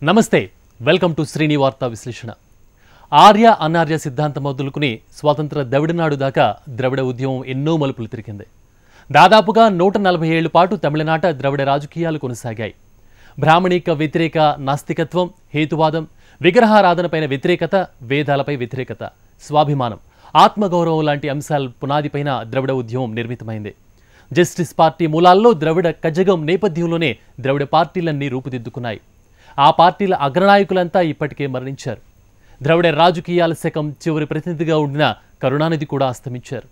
నమస్తే welcome to Srini వార్తా విశ్లేషణ. ఆర్య అనార్య సిద్ధాంతం మొదలుకుని స్వాతంత్ర ద్రవిడనాడు దాకా ద్రవిడ ఉద్యమం ఎన్నో మలుపులు తిరిగింది. దాదాపుగా 140 ఏళ్ల పాటు తమిళనాట ద్రవిడ రాజకీయాలు కొనసాగాయి. బ్రాహ్మణిక వ్యతిరేక నాస్తికత్వం, హేతువాదం, విగ్రహారాధనపైన వ్యతిరేకత, వేదాలపై వ్యతిరేకత, స్వాభిమానం, ఆత్మగౌరవం లాంటి అంశాల పునాదిపైన ద్రవిడ ఉద్యమం నిర్మితమైంది. జస్టిస్ పార్టీ మూలాల్లో ద్రవిడ కజగం నేపథ్యంలోనే ద్రవిడ పార్టీలన్నీ రూపుదిద్దుకున్నాయి. ఆ పార్టీల అగ్రనాయకులంతా ఇప్పటికే మరణించారు. ద్రవిడ రాజకీయాల శకం చివరి ప్రతినిధిగా ఉండిన కరుణానిధి కూడా అస్తమించారు.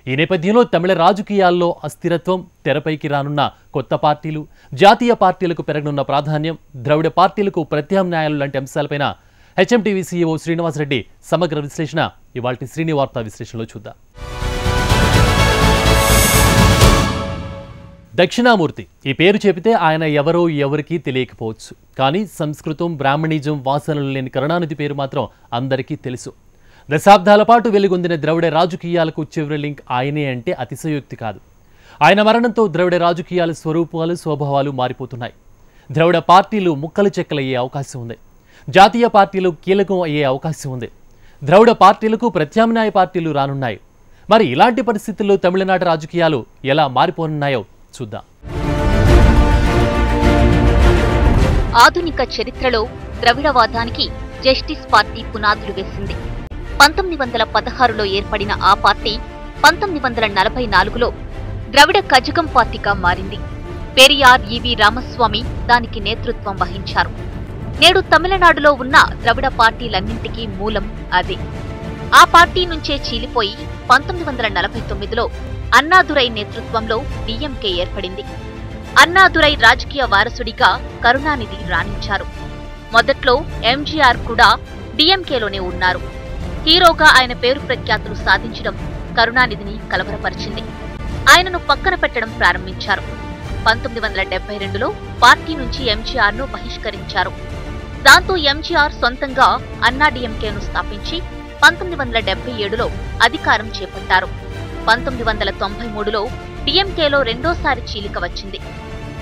ఈ నేపథ్యంలో తమిళ రాజకీయాల్లో అస్థిరత్వం, తెరపైకి రానున్న కొత్త పార్టీలు, జాతీయ పార్టీలకు పెరగనున్న ప్రాధాన్యం, ద్రవిడ పార్టీలకు ప్రత్యామ్నాయాలు లాంటి అంశాలపైన హెచ్ఎంటీవీ సీఈఓ శ్రీనివాసరెడ్డి సమగ్ర విశ్లేషణ ఇవాల్టి శ్రీని వార్తా విశ్లేషణలో చూద్దాం. దక్షిణామూర్తి ఈ పేరు చెబితే ఆయన ఎవరో ఎవరికీ తెలియకపోవచ్చు. కానీ సంస్కృతం, బ్రాహ్మణిజం వాసనలు లేని కరుణానిధి పేరు మాత్రం అందరికీ తెలుసు. దశాబ్దాల పాటు వెలుగొందిన ద్రవిడ రాజకీయాలకు చివరి లింక్ ఆయనే అంటే అతిశయోక్తి కాదు. ఆయన మరణంతో ద్రవిడ రాజకీయాల స్వరూపాలు, స్వభావాలు మారిపోతున్నాయి. ద్రవిడ పార్టీలు ముక్కలు చెక్కలయ్యే అవకాశం ఉంది. జాతీయ పార్టీలు కీలకం అయ్యే అవకాశం ఉంది. ద్రవిడ పార్టీలకు ప్రత్యామ్నాయ పార్టీలు రానున్నాయి. మరి ఇలాంటి పరిస్థితుల్లో తమిళనాడు రాజకీయాలు ఎలా మారిపోనున్నాయో చూద్దాం. ఆధునిక చరిత్రలో ద్రవిడవాదానికి జస్టిస్ పార్టీ పునాదులు వేసింది. 1916లో ఏర్పడిన ఆ పార్టీ 1944లో ద్రవిడ కజగం పార్టీగా మారింది. పెరియార్ ఈవి రామస్వామి దానికి నేతృత్వం వహించారు. నేడు తమిళనాడులో ఉన్న ద్రవిడ పార్టీలన్నింటికీ మూలం అదే. ఆ పార్టీ నుంచే చీలిపోయి 1949లో అన్నాదురై నేతృత్వంలో డిఎంకే ఏర్పడింది. అన్నాదురై రాజకీయ వారసుడిగా కరుణానిధి రాణించారు. మొదట్లో ఎంజీఆర్ కూడా డిఎంకేలోనే ఉన్నారు. హీరోగా ఆయన పేరు ప్రఖ్యాతులు సాధించడం కరుణానిధిని కలవరపరిచింది. ఆయనను పక్కన పెట్టడం ప్రారంభించారు. 1972లో పార్టీ నుంచి ఎంజీఆర్ను బహిష్కరించారు. దాంతో ఎంజీఆర్ సొంతంగా అన్నా డిఎంకేను స్థాపించి 1977లో అధికారం చేపట్టారు. 1993లో డిఎంకేలో రెండోసారి చీలిక వచ్చింది.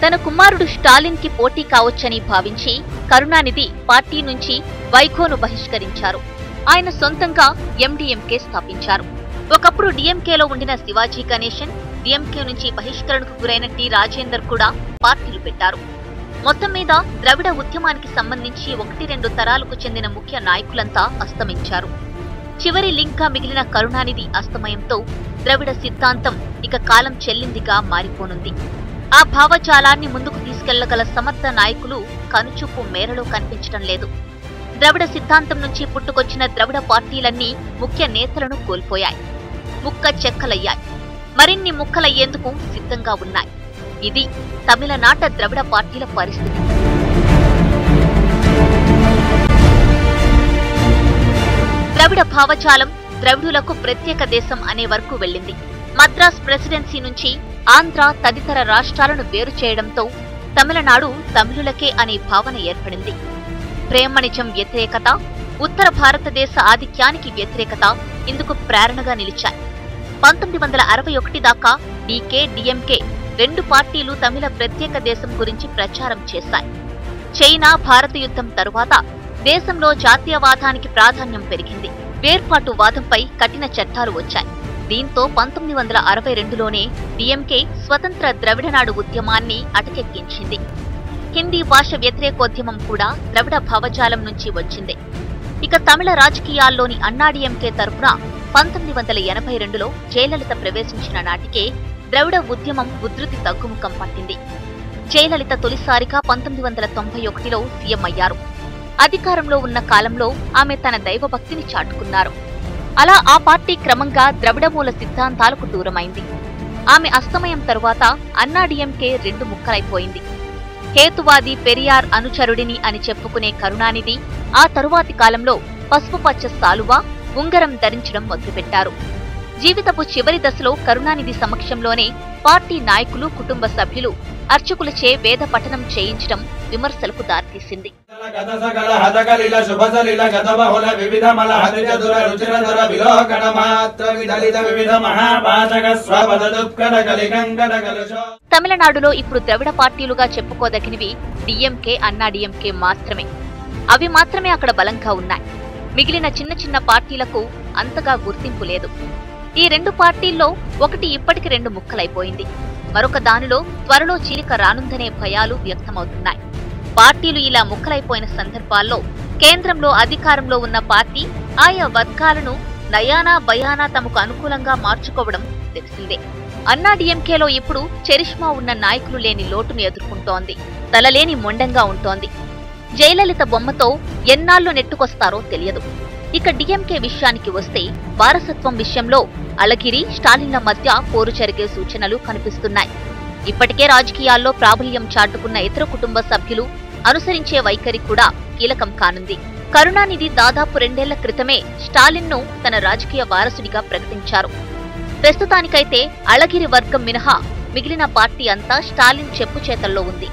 తన కుమారుడు స్టాలిన్ కి పోటీ కావచ్చని భావించి కరుణానిధి పార్టీ నుంచి వైఖోను బహిష్కరించారు. ఆయన సొంతంగా ఎండీఎంకే స్థాపించారు. ఒకప్పుడు డిఎంకేలో ఉండిన శివాజీ గణేశన్, డిఎంకే నుంచి బహిష్కరణకు గురైన టి రాజేందర్ కూడా పార్టీలు పెట్టారు. మొత్తం మీద ద్రవిడ ఉద్యమానికి సంబంధించి 1-2 తరాలకు చెందిన ముఖ్య నాయకులంతా అస్తమించారు. చివరి లింక్గా మిగిలిన కరుణానిధి అస్తమయంతో ద్రవిడ సిద్ధాంతం ఇక కాలం చెల్లిందిగా మారిపోనుంది. ఆ భావజాలాన్ని ముందుకు తీసుకెళ్లగల సమర్థ నాయకులు కనుచూపు మేరలో కనిపించడం లేదు. ద్రవిడ సిద్ధాంతం నుంచి పుట్టుకొచ్చిన ద్రవిడ పార్టీలన్నీ ముఖ్య నేతలను కోల్పోయాయి. ముక్క చెక్కలయ్యాయి. మరిన్ని ముక్కలయ్యేందుకు సిద్ధంగా ఉన్నాయి. ఇది తమిళనాట ద్రవిడ పార్టీల పరిస్థితి. ద్రవిడ భావజాలం ద్రవిడులకు ప్రత్యేక దేశం అనే వరకు వెళ్ళింది. మద్రాస్ ప్రెసిడెన్సీ నుంచి ఆంధ్ర తదితర రాష్ట్రాలను వేరు చేయడంతో తమిళనాడు తమిళులకే అనే భావన ఏర్పడింది. బ్రాహ్మణిజం వ్యతిరేకత, ఉత్తర భారతదేశ ఆధిక్యానికి వ్యతిరేకత ఇందుకు ప్రేరణగా నిలిచాయి. 1961 దాకా డీకే, డిఎంకే 2 పార్టీలు తమిళ ప్రత్యేక దేశం గురించి ప్రచారం చేశాయి. చైనా భారత యుద్ధం తరువాత దేశంలో జాతీయవాదానికి ప్రాధాన్యం పెరిగింది. వేర్పాటు వాదంపై కఠిన చట్టాలు వచ్చాయి. దీంతో 1962లోనే డిఎంకే స్వతంత్ర ద్రవిడనాడు ఉద్యమాన్ని అటకెక్కించింది. హిందీ భాష వ్యతిరేకోద్యమం కూడా ద్రవిడ భావజాలం నుంచి వచ్చింది. ఇక తమిళ రాజకీయాల్లోని అన్నాడీఎంకే తరఫున 1982లో జయలలిత ప్రవేశించిన నాటికే ద్రవిడ ఉద్యమం ఉధృతి తగ్గుముఖం పట్టింది. జయలలిత తొలిసారిగా 1991లో సీఎం అయ్యారు. అధికారంలో ఉన్న కాలంలో ఆమె తన దైవభక్తిని చాటుకున్నారు. అలా ఆ పార్టీ క్రమంగా ద్రవిడ మూల సిద్ధాంతాలకు దూరమైంది. ఆమె అస్తమయం తరువాత అన్నాడీఎంకే 2 ముక్కలైపోయింది. హేతువాది, పెరియార్ అనుచరుడిని అని చెప్పుకునే కరుణానిధి ఆ తరువాతి కాలంలో పసుపుపచ్చ సాలువా, ఉంగరం ధరించడం మొదలుపెట్టారు. జీవితపు చివరి దశలో కరుణానిధి సమక్షంలోనే పార్టీ నాయకులు, కుటుంబ సభ్యులు అర్చకులచే వేద పఠనం చేయించడం విమర్శలకు దారితీసింది. తమిళనాడులో ఇప్పుడు ద్రవిడ పార్టీలుగా చెప్పుకోదగినవి డిఎంకే, అన్నాడీఎంకే మాత్రమే. అవి మాత్రమే అక్కడ బలంగా ఉన్నాయి. మిగిలిన చిన్న చిన్న పార్టీలకు అంతగా గుర్తింపు లేదు. ఈ 2 పార్టీల్లో ఒకటి ఇప్పటికి 2 ముక్కలైపోయింది. మరొక దానిలో త్వరలో చీలిక రానుందనే భయాలు వ్యక్తమవుతున్నాయి. పార్టీలు ఇలా ముక్కలైపోయిన సందర్భాల్లో కేంద్రంలో అధికారంలో ఉన్న పార్టీ ఆయా వర్గాలను నయానా భయానా తమకు అనుకూలంగా మార్చుకోవడం తెలిసిందే. అన్నాడీఎంకేలో ఇప్పుడు చరిష్మా ఉన్న నాయకులు లేని లోటును ఎదుర్కొంటోంది. తలలేని మొండంగా ఉంటోంది. జయలలిత బొమ్మతో ఎన్నాళ్లు నెట్టుకొస్తారో తెలియదు. ఇక డీఎంకే విషయానికి వస్తే వారసత్వం విషయంలో అళగిరి, స్టాలిన్ల మధ్య పోరు జరిగే సూచనలు కనిపిస్తున్నాయి. ఇప్పటికే రాజకీయాల్లో ప్రాబల్యం చాటుకున్న ఇతర కుటుంబ సభ్యులు అనుసరించే వైఖరి కూడా కీలకం కానుంది. కరుణానిధి దాదాపు 2 ఏళ్ల క్రితమే స్టాలిన్ను తన రాజకీయ వారసుడిగా ప్రకటించారు. ప్రస్తుతానికైతే అళగిరి వర్గం మినహా మిగిలిన పార్టీ అంతా స్టాలిన్ చెప్పు చేతల్లో ఉంది.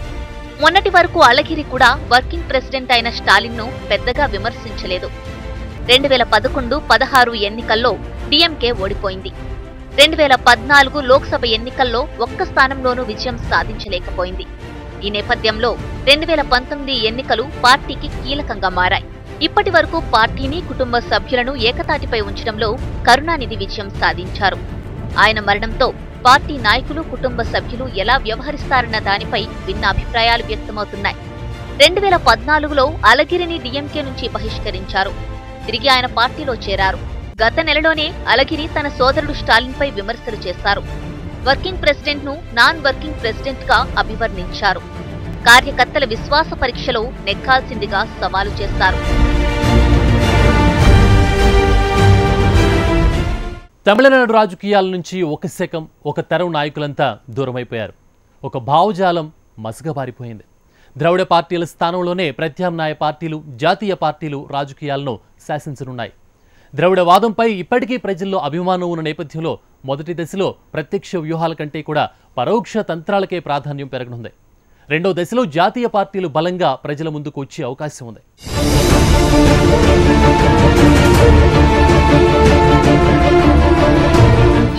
మొన్నటి వరకు అళగిరి కూడా వర్కింగ్ ప్రెసిడెంట్ అయిన స్టాలిన్ను పెద్దగా విమర్శించలేదు. 2011-16 ఎన్నికల్లో డీఎంకే ఓడిపోయింది. 2014 లోక్సభ ఎన్నికల్లో ఒక్క స్థానంలోనూ విజయం సాధించలేకపోయింది. ఈ నేపథ్యంలో 2019 ఎన్నికలు పార్టీకి కీలకంగా మారాయి. ఇప్పటి వరకు పార్టీని, కుటుంబ సభ్యులను ఏకతాటిపై ఉంచడంలో కరుణానిధి విజయం సాధించారు. ఆయన మరణంతో పార్టీ నాయకులు, కుటుంబ సభ్యులు ఎలా వ్యవహరిస్తారన్న దానిపై భిన్న అభిప్రాయాలు వ్యక్తమవుతున్నాయి. 2014లో అళగిరిని డీఎంకే నుంచి బహిష్కరించారు. తిరిగి ఆయన పార్టీలో చేరారు. గత నెలలోనే అళగిరి తన సోదరుడు స్టాలిన్పై విమర్శలు చేశారు. వర్కింగ్ ప్రెసిడెంట్ ను నాన్ వర్కింగ్ ప్రెసిడెంట్ గా అభివర్ణించారు. కార్యకర్తల విశ్వాస పరీక్షలో నెగ్గాల్సిందిగా సవాలు చేశారు. తమిళనాడు రాజకీయాల నుంచి ఒక శకం, ఒక తరం నాయకులంతా దూరమైపోయారు. ఒక భావజాలం మసకబారిపోయింది. ద్రవిడ పార్టీల స్థానంలోనే ప్రత్యామ్నాయ పార్టీలు, జాతీయ పార్టీలు రాజకీయాలను శాసించనున్నాయి. ద్రవిడ వాదంపై ఇప్పటికీ ప్రజల్లో అభిమానం ఉన్న నేపథ్యంలో మొదటి దశలో ప్రత్యక్ష వ్యూహాల కంటే కూడా పరోక్ష తంత్రాలకే ప్రాధాన్యం పెరగనుంది. రెండో దశలో జాతీయ పార్టీలు బలంగా ప్రజల ముందుకు వచ్చే అవకాశం ఉంది.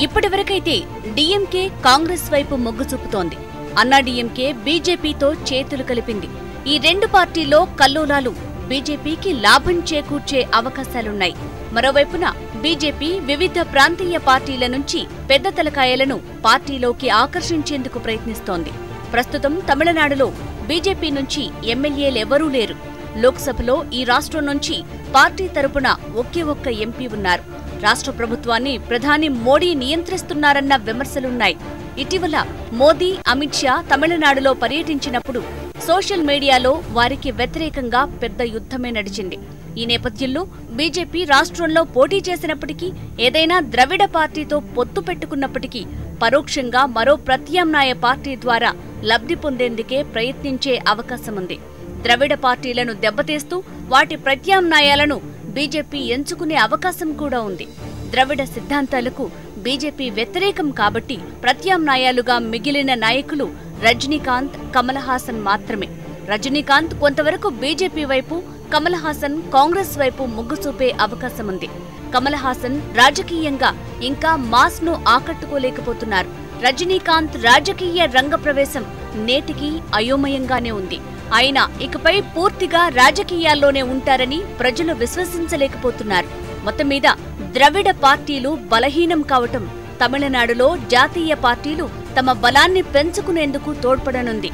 ఇప్పటివరకైతే డీఎంకే కాంగ్రెస్ వైపు మొగ్గు చూపుతోంది. అన్నాడీఎంకే బీజేపీతో చేతులు కలిపింది. ఈ 2 పార్టీల్లో కల్లోలాలు బీజేపీకి లాభం చేకూర్చే అవకాశాలున్నాయి. మరోవైపున బీజేపీ వివిధ ప్రాంతీయ పార్టీల నుంచి పెద్ద తలకాయలను పార్టీలోకి ఆకర్షించేందుకు ప్రయత్నిస్తోంది. ప్రస్తుతం తమిళనాడులో బీజేపీ నుంచి ఎమ్మెల్యేలెవరూ లేరు. లోక్సభలో ఈ రాష్ట్రం నుంచి పార్టీ తరపున ఒకే ఒక్క ఎంపీ ఉన్నారు. రాష్ట్ర ప్రభుత్వాన్ని ప్రధాని మోడీ నియంత్రిస్తున్నారన్న విమర్శలున్నాయి. ఇటీవల మోదీ, అమిత్ షా తమిళనాడులో పర్యటించినప్పుడు సోషల్ మీడియాలో వారికి వ్యతిరేకంగా పెద్ద యుద్ధమే నడిచింది. ఈ నేపథ్యంలో బీజేపీ రాష్ట్రంలో పోటీ చేసినప్పటికీ, ఏదైనా ద్రవిడ పార్టీతో పొత్తు పెట్టుకున్నప్పటికీ పరోక్షంగా మరో ప్రత్యామ్నాయ పార్టీ ద్వారా లబ్ధి పొందేందుకే ప్రయత్నించే అవకాశముంది. ద్రవిడ పార్టీలను దెబ్బతీస్తూ వాటి ప్రత్యామ్నాయాలను బీజేపీ ఎంచుకునే అవకాశం కూడా ఉంది. ద్రవిడ సిద్ధాంతాలకు బీజేపీ వ్యతిరేకం కాబట్టి ప్రత్యామ్నాయాలుగా మిగిలిన నాయకులు రజనీకాంత్, కమల్ హాసన్ మాత్రమే. రజనీకాంత్ కొంతవరకు బీజేపీ వైపు, కమల్ హాసన్ కాంగ్రెస్ వైపు మొగ్గు చూపే అవకాశముంది. కమల్ హాసన్ రాజకీయంగా ఇంకా మాస్ ను ఆకట్టుకోలేకపోతున్నారు. రజనీకాంత్ రాజకీయ రంగ ప్రవేశం నేటికి అయోమయంగానే ఉంది. ఆయన ఇకపై పూర్తిగా రాజకీయాల్లోనే ఉంటారని ప్రజలు విశ్వసించలేకపోతున్నారు. మొత్తం మీద ద్రవిడ పార్టీలు బలహీనం కావటం తమిళనాడులో జాతీయ పార్టీలు తమ బలాన్ని పెంచుకునేందుకు తోడ్పడనుంది.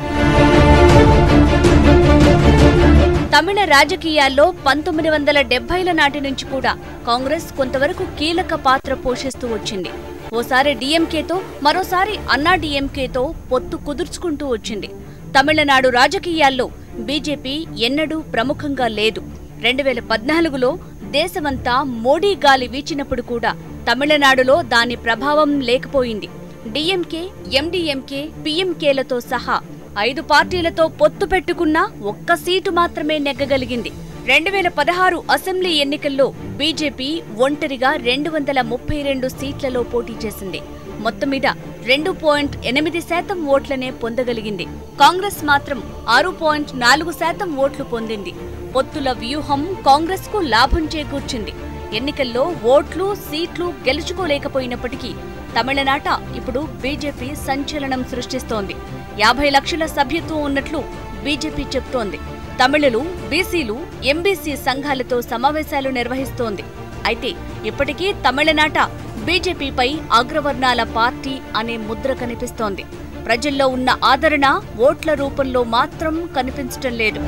తమిళ రాజకీయాల్లో 1970ల నాటి నుంచి కూడా కాంగ్రెస్ కొంతవరకు కీలక పాత్ర పోషిస్తూ వచ్చింది. ఓసారి డీఎంకేతో, మరోసారి అన్నాడీఎంకేతో పొత్తు కుదుర్చుకుంటూ వచ్చింది. తమిళనాడు రాజకీయాల్లో బీజేపీ ఎన్నడూ ప్రముఖంగా లేదు. 2014లో దేశమంతా మోడీ గాలి వీచినప్పుడు కూడా తమిళనాడులో దాని ప్రభావం లేకపోయింది. డీఎంకే, ఎండీఎంకే, పీఎంకేలతో సహా 5 పార్టీలతో పొత్తు పెట్టుకున్నా ఒక్క సీటు మాత్రమే నెగ్గగలిగింది. 2016 అసెంబ్లీ ఎన్నికల్లో బీజేపీ ఒంటరిగా 232 సీట్లలో పోటీ చేసింది. మొత్తం మీద 2.8% ఓట్లనే పొందగలిగింది. కాంగ్రెస్ మాత్రం 6.4% ఓట్లు పొందింది. పొత్తుల వ్యూహం కాంగ్రెస్ కు లాభం చేకూర్చింది. ఎన్నికల్లో ఓట్లు, సీట్లు గెలుచుకోలేకపోయినప్పటికీ తమిళనాట ఇప్పుడు బీజేపీ సంచలనం సృష్టిస్తోంది. 50 లక్షల సభ్యత్వం ఉన్నట్లు బీజేపీ చెప్తోంది. తమిళులు, బీసీలు, ఎంబీసీ సంఘాలతో సమావేశాలు నిర్వహిస్తోంది. అయితే ఇప్పటికీ తమిళనాట బీజేపీపై అగ్రవర్ణాల పార్టీ అనే ముద్ర కనిపిస్తోంది. ప్రజల్లో ఉన్న ఆదరణ ఓట్ల రూపంలో మాత్రం కనిపించటం లేదు.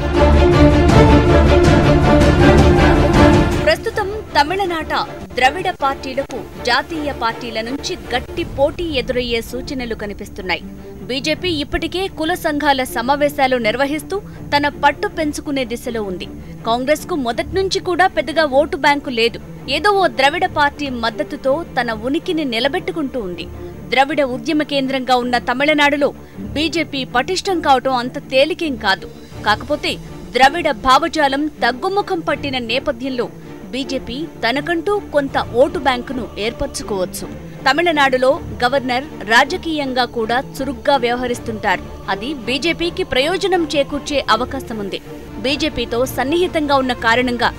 ప్రస్తుతం తమిళనాట ద్రవిడ పార్టీలకు జాతీయ పార్టీల నుంచి గట్టి పోటీ ఎదురయ్యే సూచనలు కనిపిస్తున్నాయి. బీజేపీ ఇప్పటికే కుల సంఘాల సమావేశాలు నిర్వహిస్తూ తన పట్టు పెంచుకునే దిశలో ఉంది. కాంగ్రెస్ కు మొదట్నుంచి కూడా పెద్దగా ఓటు బ్యాంకు లేదు. ఏదో ఓ ద్రవిడ పార్టీ మద్దతుతో తన ఉనికిని నిలబెట్టుకుంటూ ఉంది. ద్రవిడ ఉద్యమ కేంద్రంగా ఉన్న తమిళనాడులో బీజేపీ పటిష్టం కావటం అంత తేలికేం కాదు. కాకపోతే ద్రవిడ భావజాలం తగ్గుముఖం పట్టిన నేపథ్యంలో బీజేపీ తనకంటూ కొంత ఓటు బ్యాంకును ఏర్పరచుకోవచ్చు. తమిళనాడులో గవర్నర్ రాజకీయంగా కూడా చురుగ్గా వ్యవహరిస్తుంటారు. అది బీజేపీకి ప్రయోజనం చేకూర్చే అవకాశముంది. బీజేపీతో సన్నిహితంగా ఉన్న కారణంగా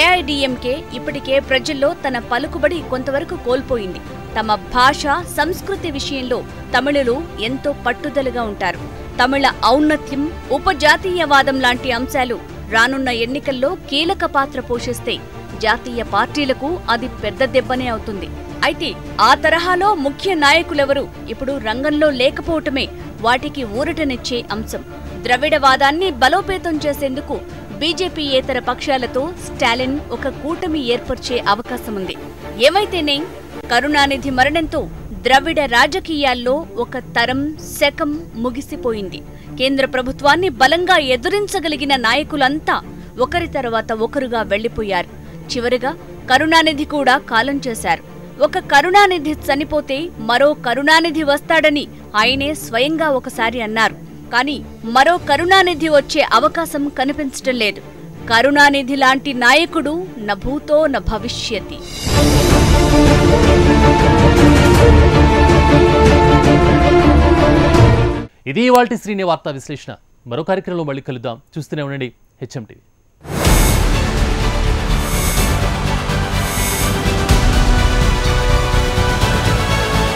ఏఐడీఎంకే ఇప్పటికే ప్రజల్లో తన పలుకుబడి కొంతవరకు కోల్పోయింది. తమ భాష, సంస్కృతి విషయంలో తమిళులు ఎంతో పట్టుదలగా ఉంటారు. తమిళ ఔన్నత్యం, ఉపజాతీయవాదం లాంటి అంశాలు రానున్న ఎన్నికల్లో కీలక పాత్ర పోషిస్తే జాతీయ పార్టీలకు అది పెద్ద దెబ్బనే అవుతుంది. అయితే ఆ తరహాలో ముఖ్య నాయకులెవరూ ఇప్పుడు రంగంలో లేకపోవటమే వాటికి ఊరటనిచ్చే అంశం. ద్రవిడవాదాన్ని బలోపేతం చేసేందుకు బీజేపీయేతర పక్షాలతో స్టాలిన్ ఒక కూటమి ఏర్పర్చే అవకాశముంది. ఏమైతేనే కరుణానిధి మరణంతో ద్రవిడ రాజకీయాల్లో ఒక తరం, శకం ముగిసిపోయింది. కేంద్ర ప్రభుత్వాన్ని బలంగా ఎదురించగలిగిన నాయకులంతా ఒకరి తర్వాత ఒకరుగా వెళ్లిపోయారు. చివరిగా కరుణానిధి కూడా కాలం చేశారు. ఒక కరుణానిధి చనిపోతే మరో కరుణానిధి వస్తాడని ఆయనే స్వయంగా ఒకసారి అన్నారు. కానీ మరో కరుణానిధి వచ్చే అవకాశం కనిపించటం లేదు. కరుణానిధి లాంటి నాయకుడు న భూతో న భవిష్యతి. ఇది ఇవాల్టి శ్రీని వార్తా విశ్లేషణ. మరో కార్యక్రమంలో మళ్ళీ కలుద్దాం. చూస్తూనే ఉండండి HM TV.